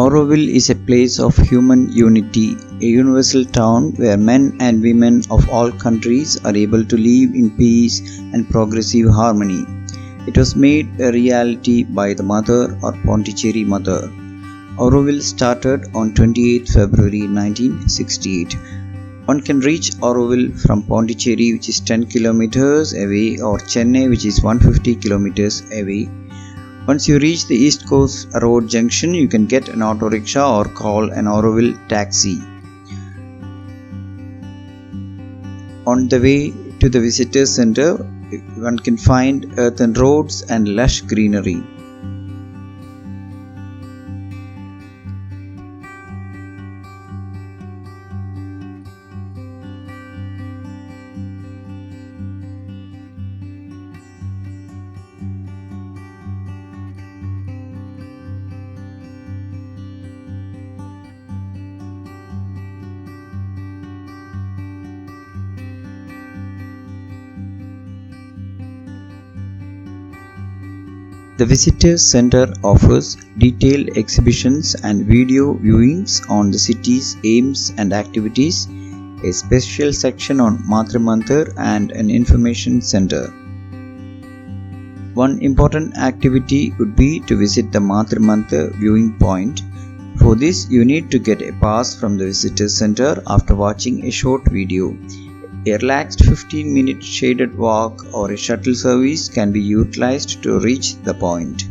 Auroville is a place of human unity, a universal town where men and women of all countries are able to live in peace and progressive harmony. It was made a reality by the Mother or Pondicherry Mother. Auroville started on 28 February 1968. One can reach Auroville from Pondicherry, which is 10 kilometers away, or Chennai, which is 150 kilometers away. Once you reach the East Coast Road junction, you can get an auto rickshaw or call an Auroville taxi. On the way to the visitor center, one can find earthen roads and lush greenery. The Visitor Center offers detailed exhibitions and video viewings on the city's aims and activities, a special section on Matri Mandir, and an information center. One important activity would be to visit the Matri Mandir viewing point. For this, you need to get a pass from the Visitor Center after watching a short video. A relaxed 15-minute shaded walk or a shuttle service can be utilized to reach the point.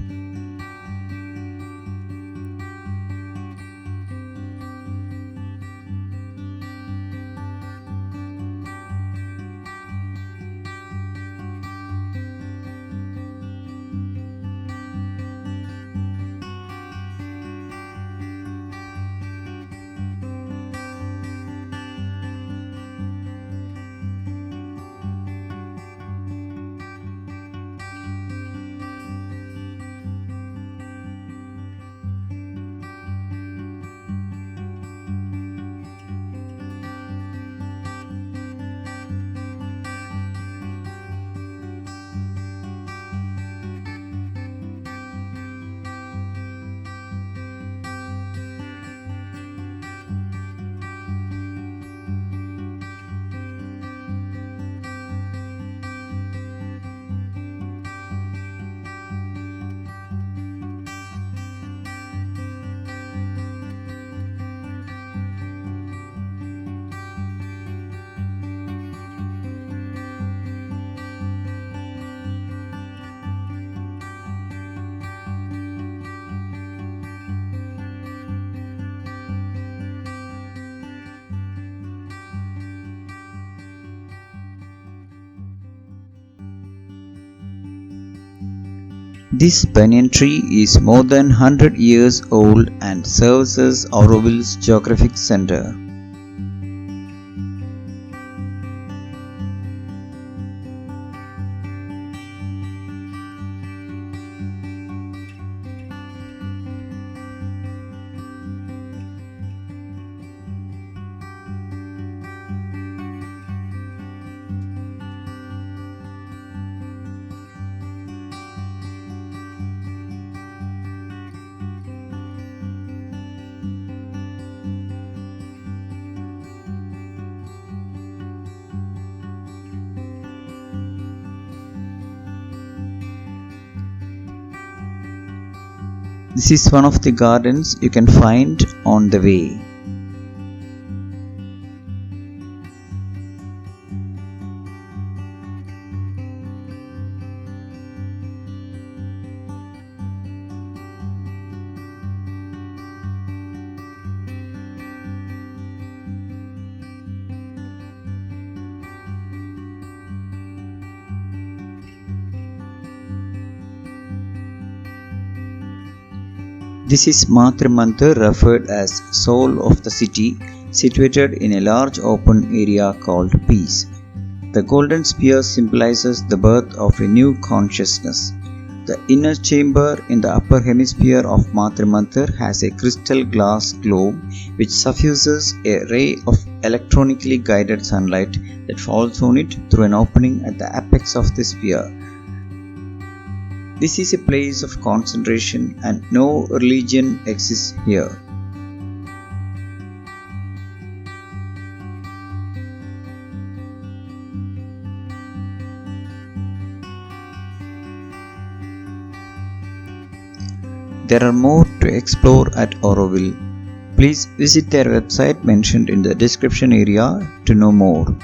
This banyan tree is more than 100 years old and serves as Auroville's geographic center. This is one of the gardens you can find on the way. This is Matri Mandir, referred as soul of the city, situated in a large open area called peace. The golden spear symbolizes the birth of a new consciousness. The inner chamber in the upper hemisphere of Matri Mandir has a crystal glass globe which suffuses a ray of electronically guided sunlight that falls on it through an opening at the apex of the sphere. This is a place of concentration and no religion exists here. There are more to explore at Auroville. Please visit their website mentioned in the description area to know more.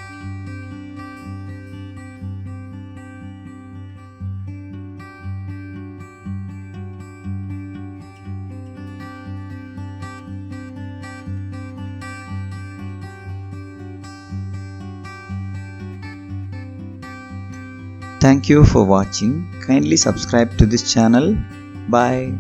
Thank you for watching. Kindly subscribe to this channel. Bye.